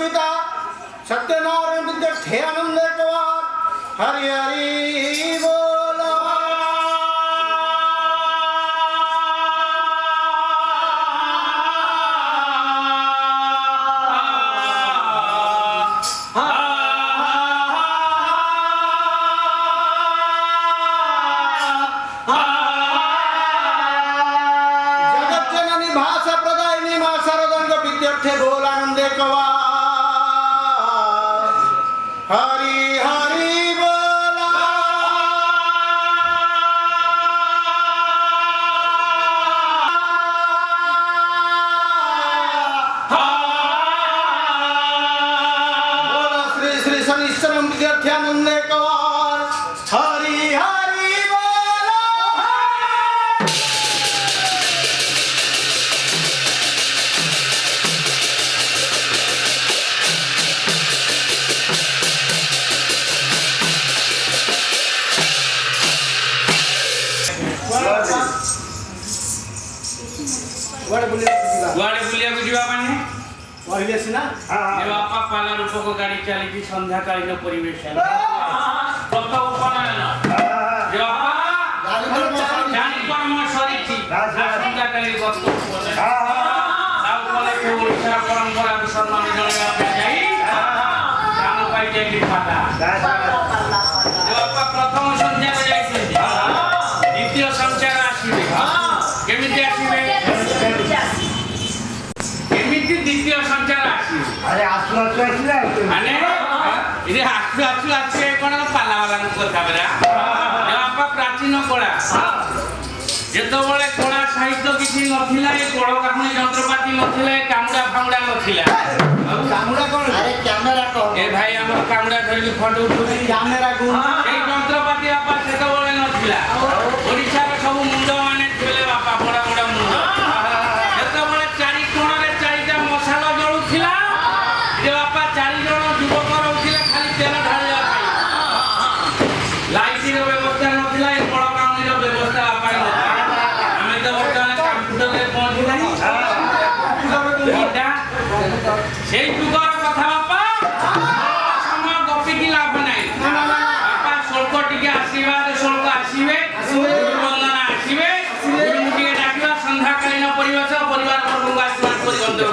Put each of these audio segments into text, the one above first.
पिता सत्यनारायण विद्यार्थी आनंद कुमार हरि हरि बोल। विद्यार्थी बोल आनंद कुमार हरि हरि बोल। बोल श्री श्री शनिश्चर विद्यार्थी आनंद कुमार हरि हरि बोल। गुआड़े बुलिया को जीवा माने पहिले सिना ए बापा पाला रूप को गाड़ी चली की संध्या कालीन परिवेश है कत उपनयन जे बापा जानी कर्म सरिछि संध्या काली वस्तु उपनयन ता उपले के ओडिशा परंपरा को सम्मान जणाया पे जाई काम पाई जाई फाटा जे बापा प्रथम संध्या को जाई द्वितीय संचार आसीबे केमिति आसीबे द्वितीय संचार अरे आसु आसले अने इरे आसु कोन पाला वाला कथा बरा बापा प्राचीन कला जेतो बळे कला साहित्य किछि नथिला ए कळ काहनी यंत्रपाती नथिला ए कामडा फांगडा नथिला कामडा कोन अरे कैमरा कोन ए भाई हमर कामडा धरिली फोटो उठुली कैमरा कोन ए यंत्रपाती बापा सेतो बळे नथिला ओडिसा रे सब मुंड माने थिले बापा बडा बडा मुंड जेतो बळे चारि कोणरे चारिटा मसाला जळुथिला जे बापा चारि जण युवक रहउथिले खाली तेल ढाळिया पाई लाइट रो व्यवस्था नथिला ए बड़ कामनी रो व्यवस्था पाई हमें तो वर्तमान कंप्यूटर रे पहुंची नाही সেই যুগর কথা বাপা সময় গপি কি লাভ নাই বাপা স্বল্প টিকে আশীর্বাদ স্বল্প আসিবে বন্দনা আসিবে গুরুটিকে ডাকিবা সন্ধ্যাকালীন পরিবেশ পরিবার বর্গଙ୍କୁ আশীর্বাদ করি বন্ধু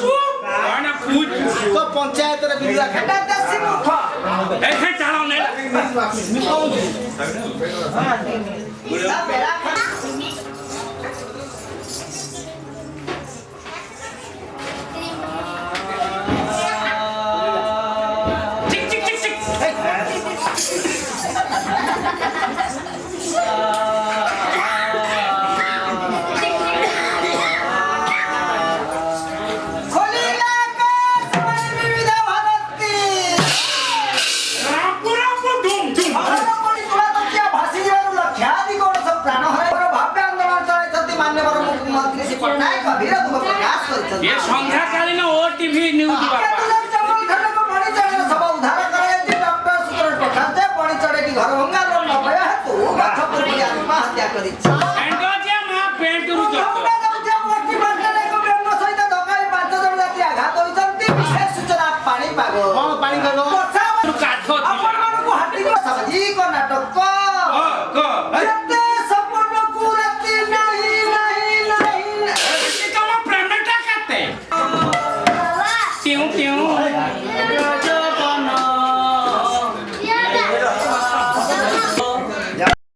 କଣ ପୁଜ ତ ପଞ୍ଚାୟତରେ ବିଜୁଆ ଖାତା ଦେଶୀ ମୁଖ ଏ ହେ ଚାଳ ନେ ବେଳା চিক চিক চিক চিক ଖୋଲିଲା ଆକାଶ ବିବିଧ ଭାରତୀ ପୁରା ଧୁମ ଧୁମ ଭାରତ କୋଟି ତୁଳାତକିଆ ଭାସି ଯିବାରୁ ଲକ୍ଷାଧିକ ବର୍ଷ ପ୍ରାଣ ହରାଇବାର ଭବ୍ୟ ଆନ୍ଦୋଳନ ଚଳାଇଛନ୍ତି ମାନ୍ୟବର ମୁଖ୍ୟମନ୍ତ୍ରୀ ଶ୍ରୀ ପଟ୍ଟନାୟକ ବିରୋଧ ପ୍ରକାଶ କରିଛନ୍ତି ଏ ସନ୍ଧ୍ୟାକାଳୀନ ଓଟିଭି ନ୍ୟୁଜ ବାପା ଜଙ୍ଗଲ ଖଣ୍ଡକୁ ବଣି ଚଢ଼େଇର ଶବ ଉଦ୍ଧାର କରାଯାଇଛି ଡକ୍ଟର ସୂତ୍ରରେ ପ୍ରକାଶ ଯେ ବଣି ଚଢ଼େଇଟି ଘର ଭଙ୍ଗା ଲୋନ ନ ପାଇବା ହେତୁ ଗଛ ପୋଡ଼ି ଆତ୍ମହତ୍ୟା କରିଛି ଏଣ୍ଡୋଜିଆ ମା ପେଣ୍ଟରୁ ଭଙ୍ଗା ଯାଉଥିବା ମୋଟି ବାଟରେ ଏକ ବେଙ୍ଗ ସହିତ ଧକ୍କା ହୋଇ 5 ଜଣ ଯାତ୍ରୀ ଆଘାତ ହୋଇଛନ୍ତି ବିଶେଷ ସୂଚନା ପାଣିପାଗ କଣ ପାଣି କାଗ ବର୍ଷା କାଠ ଥିଲା ଆପଣମାନଙ୍କୁ ହାତୀଙ୍କ ସାମାଜିକ ନାଟକ ଯେତେ ସପନକୁ ରାତି ନାହିଁ ନାହିଁ ନାହିଁ ତମ ପ୍ରେମଟା କେତେ ଟିଉ ଟିଉ